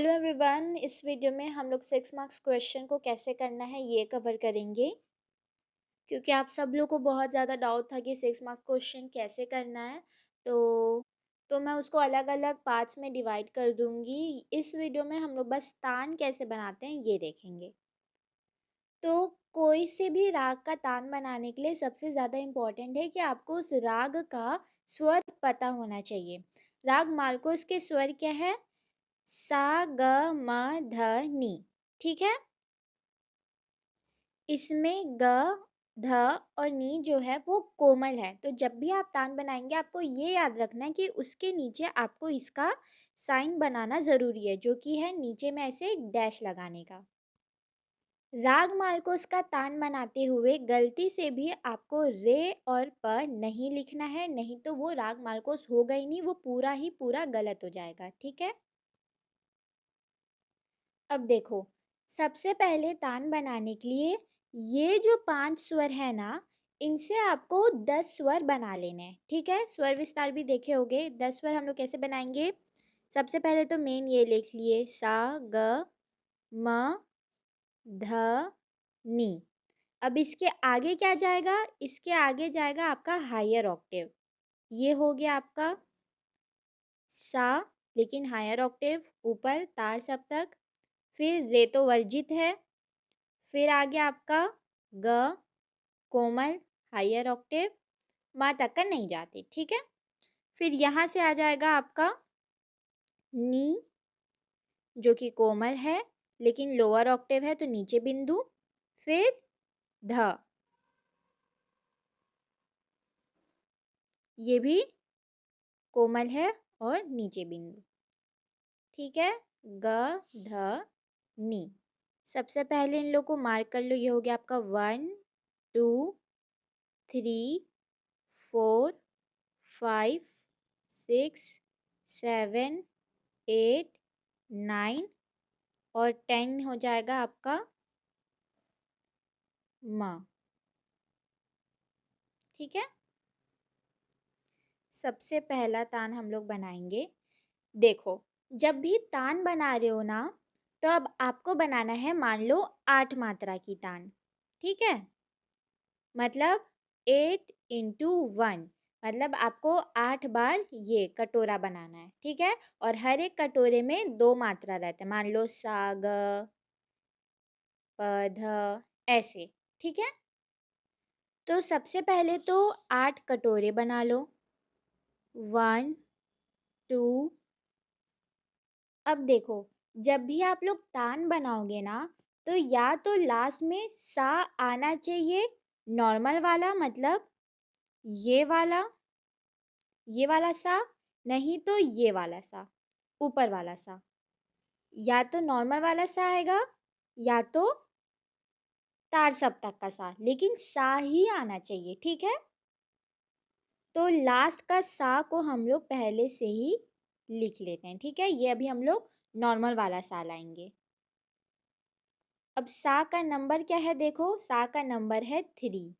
Hello everyone. इस video में हम लोग 6 मार्क्स क्वेश्चन को कैसे करना है ये कवर करेंगे, क्योंकि आप सब लोग को बहुत ज़्यादा डाउट था कि 6 मार्क्स क्वेश्चन कैसे करना है। तो मैं उसको अलग अलग पार्ट्स में डिवाइड कर दूंगी। इस वीडियो में हम लोग बस तान कैसे बनाते हैं ये देखेंगे। तो कोई से भी राग का तान बनाने के लिए सबसे ज़्यादा इम्पोर्टेंट है कि आपको उस राग का स्वर पता होना चाहिए। राग मालकोस के स्वर क्या है? सा ग म ध नि। ठीक है। इसमें ग ध और नी जो है वो कोमल है, तो जब भी आप तान बनाएंगे आपको ये याद रखना है कि उसके नीचे आपको इसका साइन बनाना ज़रूरी है, जो कि है नीचे में ऐसे डैश लगाने का। राग मालकोस का तान बनाते हुए गलती से भी आपको रे और प नहीं लिखना है, नहीं तो वो राग मालकोस होगा ही नहीं, वो पूरा ही पूरा गलत हो जाएगा। ठीक है। अब देखो, सबसे पहले तान बनाने के लिए ये जो 5 स्वर है ना, इनसे आपको 10 स्वर बना लेने हैं। ठीक है। स्वर विस्तार भी देखे होंगे। 10 स्वर हम लोग कैसे बनाएंगे? सबसे पहले तो मेन ये लिख लिए, सा ग म ध नि। अब इसके आगे क्या जाएगा? इसके आगे जाएगा आपका हायर ऑक्टेव। ये हो गया आपका सा, लेकिन हायर ऑक्टेव ऊपर तार सप्तक। फिर रे तो वर्जित है। फिर आ गया आपका ग, कोमल, हायर ऑक्टेव, मा तक का नहीं जाते। ठीक है। फिर यहाँ से आ जाएगा आपका नी, जो कि कोमल है लेकिन लोअर ऑक्टेव है तो नीचे बिंदु। फिर ध, ये भी कोमल है और नीचे बिंदु। ठीक है। ग ध नी। सबसे पहले इन लोग को मार्क कर लो। ये हो गया आपका 1 2 3 4 5 6 7 8 9 और 10 हो जाएगा आपका म। ठीक है। सबसे पहला तान हम लोग बनाएंगे। देखो, जब भी तान बना रहे हो ना, तो अब आपको बनाना है, मान लो 8 मात्रा की तान। ठीक है। मतलब 8 इंटू 1, मतलब आपको 8 बार ये कटोरा बनाना है। ठीक है। और हर एक कटोरे में 2 मात्रा रहता है, मान लो सा ग प ध ऐसे। ठीक है। तो सबसे पहले तो 8 कटोरे बना लो। 1 2। अब देखो, जब भी आप लोग तान बनाओगे ना, तो या तो लास्ट में सा आना चाहिए, नॉर्मल वाला, मतलब ये वाला सा, नहीं तो ये वाला सा, ऊपर वाला सा। या तो नॉर्मल वाला सा आएगा या तो तार सप्तक का सा, लेकिन सा ही आना चाहिए। ठीक है। तो लास्ट का सा को हम लोग पहले से ही लिख लेते हैं। ठीक है। ये अभी हम लोग नॉर्मल वाला सा लाएंगे। अब सा का नंबर क्या है? देखो, सा का नंबर है 3।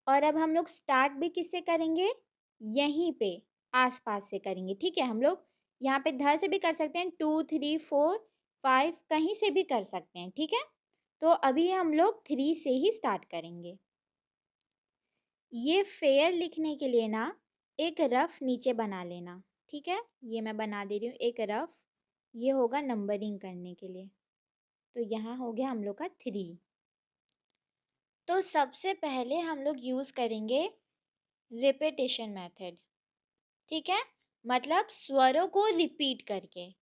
और अब हम लोग स्टार्ट भी किससे करेंगे? यहीं पे आसपास से करेंगे। ठीक है। हम लोग यहाँ पे ध से भी कर सकते हैं, 2 3 4 5 कहीं से भी कर सकते हैं। ठीक है। तो अभी हम लोग 3 से ही स्टार्ट करेंगे। ये फेयर लिखने के लिए ना एक रफ नीचे बना लेना। ठीक है। ये मैं बना दे रही हूँ एक रफ। ये होगा नंबरिंग करने के लिए। तो यहाँ हो गया हम लोग का 3। तो सबसे पहले हम लोग यूज़ करेंगे रिपीटेशन मेथड। ठीक है। मतलब स्वरों को रिपीट करके।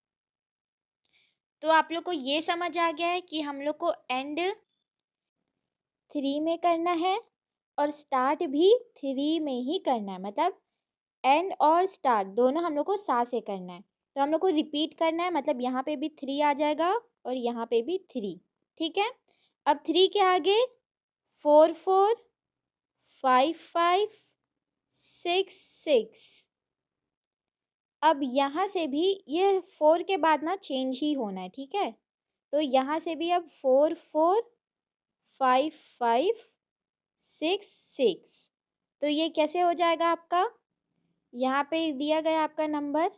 तो आप लोग को ये समझ आ गया है कि हम लोग को एंड 3 में करना है और स्टार्ट भी 3 में ही करना है। मतलब एंड और स्टार्ट दोनों हम लोग को सा से करना है। तो हम लोग को रिपीट करना है, मतलब यहाँ पे भी 3 आ जाएगा और यहाँ पे भी 3। ठीक है। अब 3 के आगे 4 4 5 5 6 6। अब यहाँ से भी ये 4 के बाद ना चेंज ही होना है। ठीक है। तो यहाँ से भी अब 4 4 5 5 6 6। तो ये कैसे हो जाएगा आपका? यहाँ पे दिया गया आपका नंबर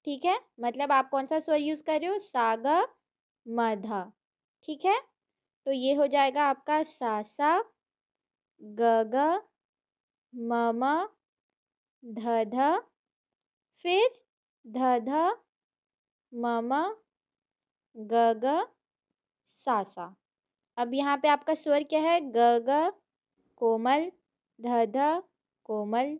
ठीक है, मतलब आप कौन सा स्वर यूज़ कर रहे हो, सा ग म ध। ठीक है, तो ये हो जाएगा आपका सा सा, ग ग, म म, ध ध, फिर ध ध, म म, ग ग, सा सा। अब यहाँ पे आपका स्वर क्या है, ग ग कोमल, ध ध कोमल।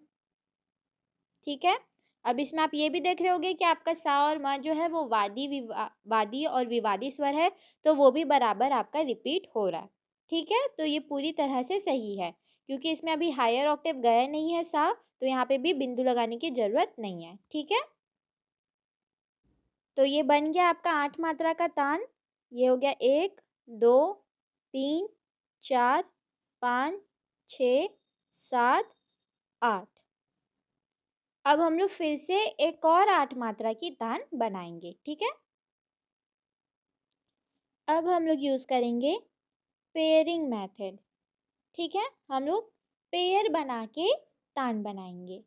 ठीक है, अब इसमें आप ये भी देख रहे होंगे कि आपका सा और म जो है वो वादी और विवादी स्वर है, तो वो भी बराबर आपका रिपीट हो रहा है। ठीक है, तो ये पूरी तरह से सही है, क्योंकि इसमें अभी हायर ऑक्टेव गया नहीं है सा, तो यहाँ पे भी बिंदु लगाने की ज़रूरत नहीं है। ठीक है, तो ये बन गया आपका 8 मात्रा का तान। ये हो गया 1, 2, 3, 4, 5, 6, 7, 8। अब हम लोग फिर से एक और 8 मात्रा की तान बनाएंगे। ठीक है, अब हम लोग यूज़ करेंगे पेयरिंग मेथड। ठीक है, हम लोग पेयर बना के तान बनाएंगे।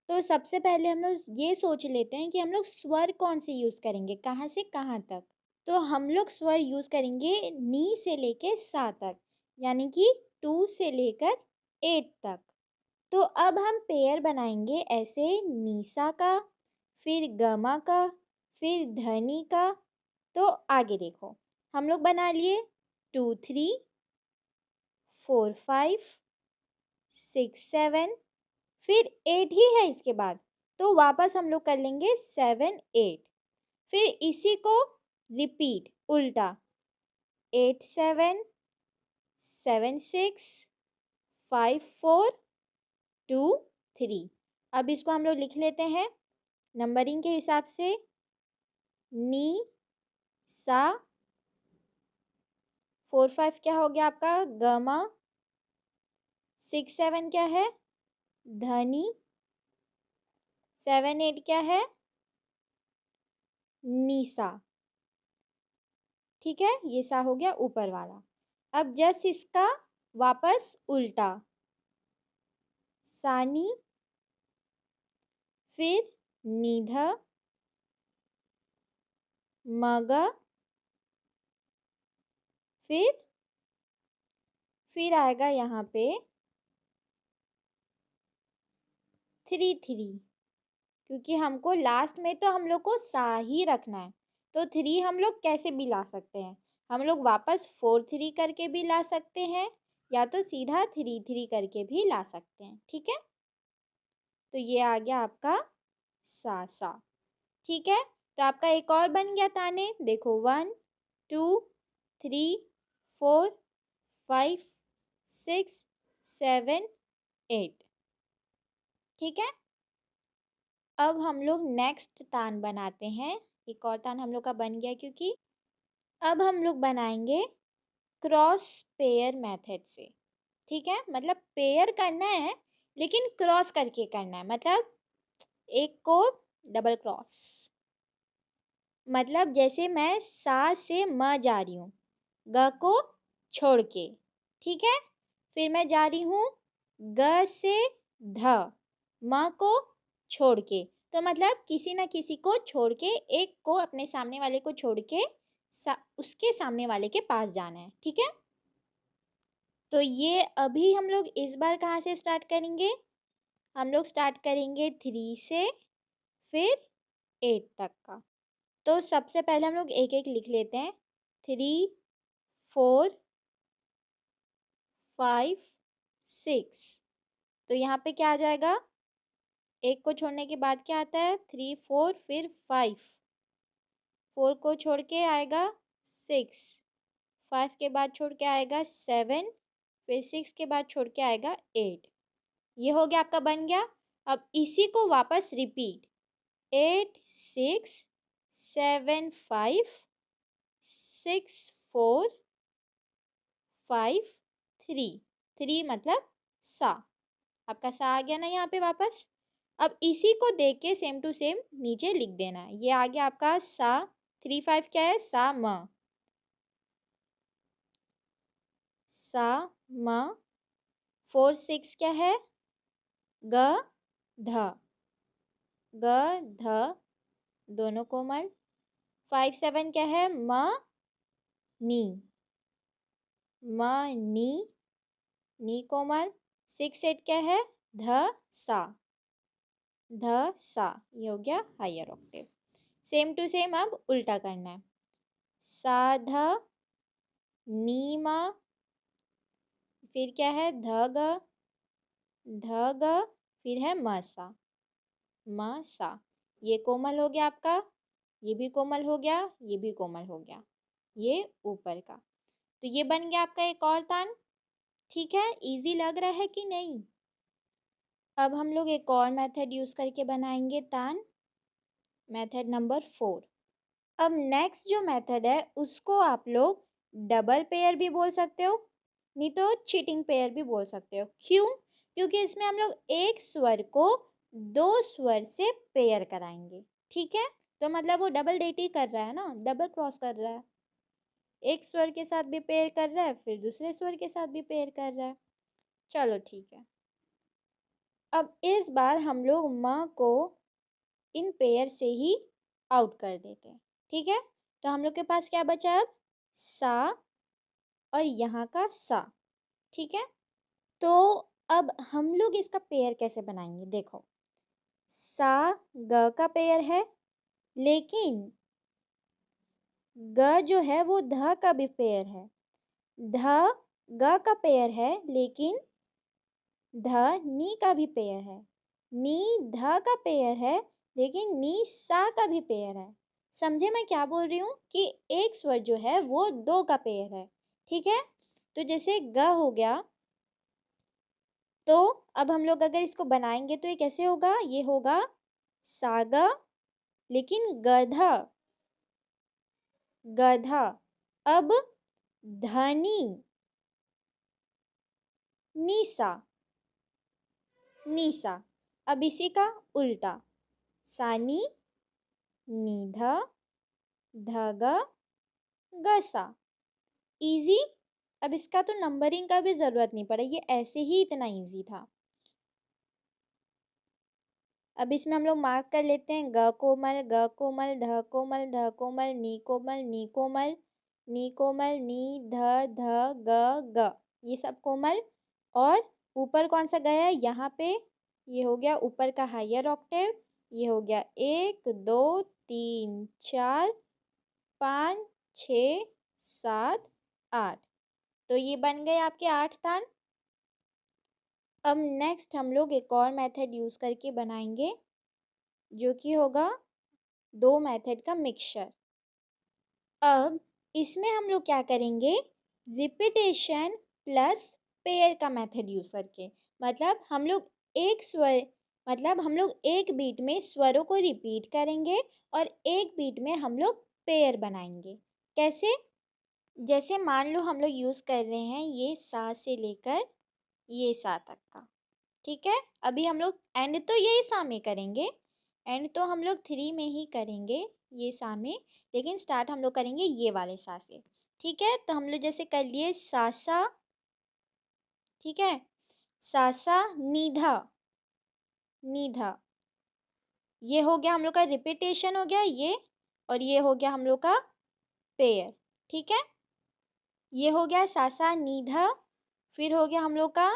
तो सबसे पहले हम लोग ये सोच लेते हैं कि हम लोग स्वर कौन से यूज़ करेंगे, कहाँ से कहाँ तक। तो हम लोग स्वर यूज़ करेंगे नी से लेके सा तक, यानी कि 2 से लेकर 8 तक। तो अब हम पेयर बनाएंगे ऐसे निशा का, फिर गमा का, फिर धनी का। तो आगे देखो, हम लोग बना लिए 2 3, 4 5, 6 7, फिर 8 ही है इसके बाद, तो वापस हम लोग कर लेंगे 7 8, फिर इसी को रिपीट उल्टा 8 7, 7 6, 5 4, 2 3। अब इसको हम लोग लिख लेते हैं नंबरिंग के हिसाब से, नी सा, 4 5 क्या हो गया आपका, गमा, 6 7 क्या है, धनी, 7 8 क्या है, निशा। ठीक है, ये सा हो गया ऊपर वाला। अब जस्ट इसका वापस उल्टा, सानी, फिर निध, मग, फिर आएगा यहाँ पे 3 3, क्योंकि हमको लास्ट में तो हम लोग को सा ही रखना है, तो 3 हम लोग कैसे भी ला सकते हैं। हम लोग वापस 4 3 करके भी ला सकते हैं, या तो सीधा 3 3 करके भी ला सकते हैं। ठीक है, तो ये आ गया आपका सा सा। ठीक है, तो आपका एक और बन गया ताने, देखो 1 2 3 4 5 6 7 8। ठीक है, अब हम लोग नेक्स्ट तान बनाते हैं। एक और तान हम लोग का बन गया, क्योंकि अब हम लोग बनाएंगे क्रॉस पेयर मेथड से। ठीक है, मतलब पेयर करना है लेकिन क्रॉस करके करना है, मतलब एक को डबल क्रॉस। मतलब जैसे मैं सा से म जा रही हूँ, ग को छोड़ के। ठीक है, फिर मैं जा रही हूँ ग से ध, म को छोड़ के। तो मतलब किसी ना किसी को छोड़ के, एक को अपने सामने वाले को छोड़ के उसके सामने वाले के पास जाना है। ठीक है, तो ये अभी हम लोग इस बार कहाँ से स्टार्ट करेंगे, हम लोग स्टार्ट करेंगे 3 से, फिर 8 तक का। तो सबसे पहले हम लोग एक एक लिख लेते हैं, 3 4 5 6। तो यहाँ पे क्या आ जाएगा, एक को छोड़ने के बाद क्या आता है, 3 4, फिर 5, 4 को छोड़ के आएगा 6, 5 के बाद छोड़ के आएगा 7, फिर 6 के बाद छोड़ के आएगा 8। ये हो गया आपका बन गया। अब इसी को वापस रिपीट, 8 6 7 5 6 4 5 3, 3 मतलब सा। आपका सा आ गया ना यहाँ पे वापस। अब इसी को देख के सेम टू सेम नीचे लिख देना है। ये आ गया आपका सा, 3 5 क्या है, सा म, सा म, 4 6 क्या है, ग ध, ग ध, दोनों कोमल। 5 7 क्या है, म नी, म नी कोमल। 6 8 क्या है, ध सा, ध सा। ये हो गया higher octave. Same to same अब उल्टा करना है। सा ध नी म, फिर क्या है, ध ग, ध ग, फिर है म सा, म सा। ये कोमल हो गया आपका, ये भी कोमल हो गया, ये भी कोमल हो गया, ये ऊपर का। तो ये बन गया आपका एक और तान। ठीक है, इजी लग रहा है कि नहीं? अब हम लोग एक और मेथड यूज़ करके बनाएंगे तान, मेथड नंबर 4। अब नेक्स्ट जो मेथड है उसको आप लोग डबल पेयर भी बोल सकते हो, नहीं तो चीटिंग पेयर भी बोल सकते हो। क्यों? क्योंकि इसमें हम लोग एक स्वर को दो स्वर से पेयर कराएंगे। ठीक है, तो मतलब वो डबल डेट ही कर रहा है ना, डबल क्रॉस कर रहा है। एक स्वर के साथ भी पेयर कर रहा है, फिर दूसरे स्वर के साथ भी पेयर कर रहा है। चलो ठीक है, अब इस बार हम लोग म को इन पेयर से ही आउट कर देते हैं। ठीक है, तो हम लोग के पास क्या बचा अब, सा और यहाँ का सा। ठीक है, तो अब हम लोग इसका पेयर कैसे बनाएंगे, देखो। सा ग का पेयर है, लेकिन ग जो है वो ध का भी पेयर है। ध ग का पेयर है, लेकिन ध नी का भी पेयर है। नी ध का पेयर है, लेकिन नी सा का भी पेयर है। समझे मैं क्या बोल रही हूँ, कि एक स्वर जो है वो दो का पेयर है। ठीक है, तो जैसे ग हो गया, तो अब हम लोग अगर इसको बनाएंगे तो ये कैसे होगा, ये होगा सागा, लेकिन गधा, गधा। अब धनी, निसा, निसा। अब इसी का उल्टा, सानी, निधा, धगा, गसा। इजी। अब इसका तो नंबरिंग का भी जरूरत नहीं पड़ा, ये ऐसे ही इतना इजी था। अब इसमें हम लोग मार्क कर लेते हैं, ग कोमल, ग कोमल, ध कोमल, ध कोमल, नी कोमल, नी कोमल, नी कोमल, नी ध ध ग, ये सब कोमल। और ऊपर कौन सा गया है, यहाँ पे ये हो गया ऊपर का हायर ऑक्टेव। ये हो गया 1 2 3 4 5 6 7 8। तो ये बन गए आपके 8 तान। अब नेक्स्ट हम लोग एक और मेथड यूज़ करके बनाएंगे, जो कि होगा दो मेथड का मिक्सचर। अब इसमें हम लोग क्या करेंगे, रिपीटेशन प्लस पेयर का मेथड यूज़ करके। मतलब हम लोग एक स्वर, मतलब हम लोग एक बीट में स्वरों को रिपीट करेंगे और एक बीट में हम लोग पेयर बनाएंगे। कैसे? जैसे मान लो हम लोग यूज़ कर रहे हैं ये सा से लेकर ये सा तक का। ठीक है, अभी हम लोग एंड तो यही सा में करेंगे, एंड तो हम लोग 3 में ही करेंगे ये सा में, लेकिन स्टार्ट हम लोग करेंगे ये वाले सा से। ठीक है, तो हम लोग जैसे कर लिए सा सा, ठीक है, सा सा निधा, निधा। ये हो गया हम लोग का रिपीटेशन हो गया ये, और ये हो गया हम लोग का पेयर। ठीक है, ये हो गया सा सा निधा, फिर हो गया हम लोग का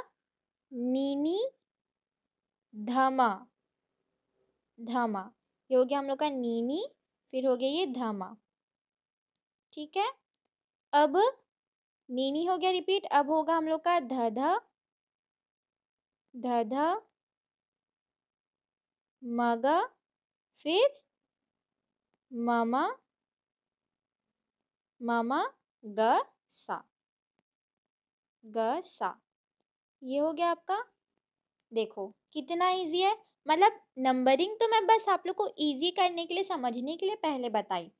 नीनी धमा, धमा। ये हो गया हम लोग का नीनी, फिर हो गया ये धमा। ठीक है, अब नीनी हो गया रिपीट, अब होगा हम लोग का ध ध मगा, फिर ममा, ममा, ग सा, ग सा। ये हो गया आपका। देखो कितना इजी है, मतलब नंबरिंग तो मैं बस आप लोग को इजी करने के लिए, समझने के लिए पहले बताई,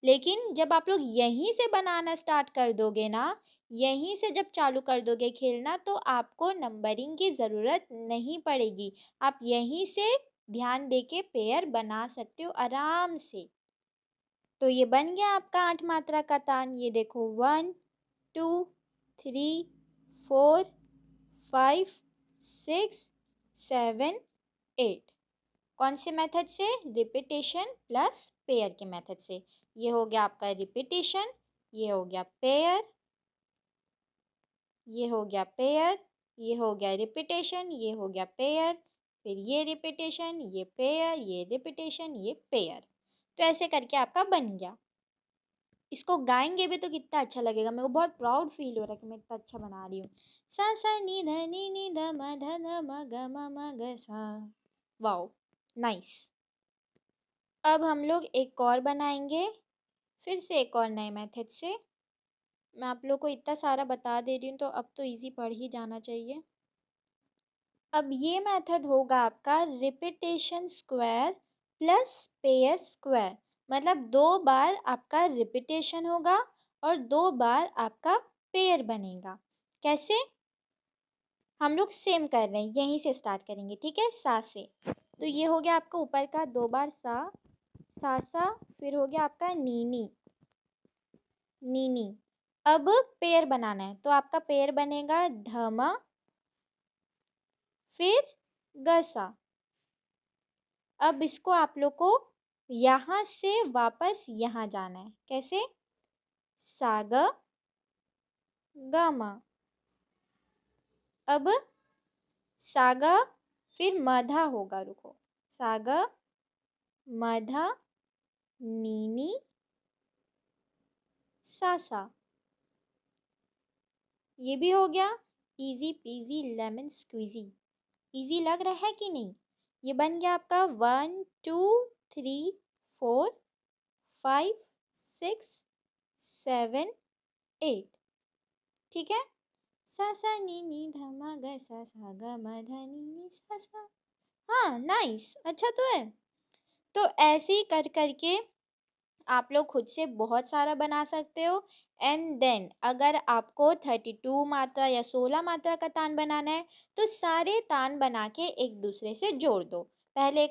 लेकिन जब आप लोग यहीं से बनाना स्टार्ट कर दोगे ना, यहीं से जब चालू कर दोगे खेलना, तो आपको नंबरिंग की ज़रूरत नहीं पड़ेगी। आप यहीं से ध्यान दे के पेयर बना सकते हो आराम से। तो ये बन गया आपका 8 मात्रा का तान। ये देखो 1 2 3 4 5 6 7 8। कौन से मेथड से? रिपीटेशन प्लस पेयर के मेथड से। ये हो गया आपका रिपीटेशन, ये हो गया पेयर, ये हो गया पेयर, ये हो गया रिपीटेशन, ये हो गया पेयर, फिर ये रिपीटेशन, ये पेयर, ये रिपीटेशन, ये पेयर। तो ऐसे करके आपका बन गया। इसको गाएंगे भी तो कितना अच्छा लगेगा। मेरे को बहुत प्राउड फील हो रहा है कि मैं इतना अच्छा बना रही हूँ। सा सा नी ध म ध ध म ग म ग सा। Wow, nice. अब हम लोग एक और बनाएंगे, फिर से एक और नए मेथड से। मैं आप लोग को इतना सारा बता दे रही हूँ तो अब तो इजी पढ़ ही जाना चाहिए। अब ये मेथड होगा आपका repetition square plus pair square. मतलब 2 बार आपका रिपीटेशन होगा और 2 बार आपका पेयर बनेगा। कैसे? हम लोग सेम कर रहे हैं, यहीं से स्टार्ट करेंगे, ठीक है, सा से। तो ये हो गया आपका ऊपर का 2 बार सा, फिर हो गया आपका नीनी, नीनी। अब पेयर बनाना है तो आपका पेयर बनेगा धमा, फिर गसा। अब इसको आप लोग को यहाँ से वापस यहाँ जाना है। कैसे? Saga gamma. अब सागा फिर मधा होगा, रुको, सागा मधा नीनी सासा। ये भी हो गया। Easy peasy lemon squeezy. Easy लग रहा है कि नहीं? ये बन गया आपका 1 2 3 4 5 6 7 8। ठीक है। सा सा नी नी ध म ग सा ग म ध नी नी सा सा। हाँ, नाइस, अच्छा तो है। तो ऐसे ही कर करके आप लोग खुद से बहुत सारा बना सकते हो। एंड देन अगर आपको 32 मात्रा या 16 मात्रा का तान बनाना है तो सारे तान बना के एक दूसरे से जोड़ दो। पहले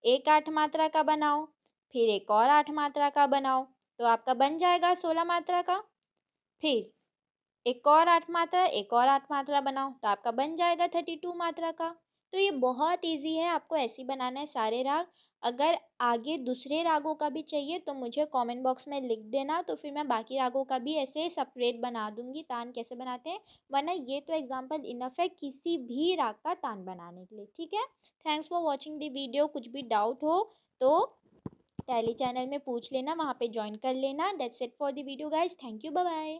एक 8 मात्रा का बनाओ, फिर एक और 8 मात्रा का बनाओ, तो आपका बन जाएगा 16 मात्रा का। फिर एक और 8 मात्रा, एक और 8 मात्रा बनाओ तो आपका बन जाएगा 32 मात्रा का। तो ये बहुत इजी है, आपको ऐसे ही बनाना है सारे राग। अगर आगे दूसरे रागों का भी चाहिए तो मुझे कमेंट बॉक्स में लिख देना, तो फिर मैं बाकी रागों का भी ऐसे सेपरेट बना दूंगी तान कैसे बनाते हैं। वरना ये तो एग्जाम्पल इनफ है किसी भी राग का तान बनाने के लिए, ठीक है। Thanks for watching the video. कुछ भी डाउट हो तो टैली चैनल में पूछ लेना, वहाँ पे ज्वाइन कर लेना। That's it for the video guys. Thank you, bye bye.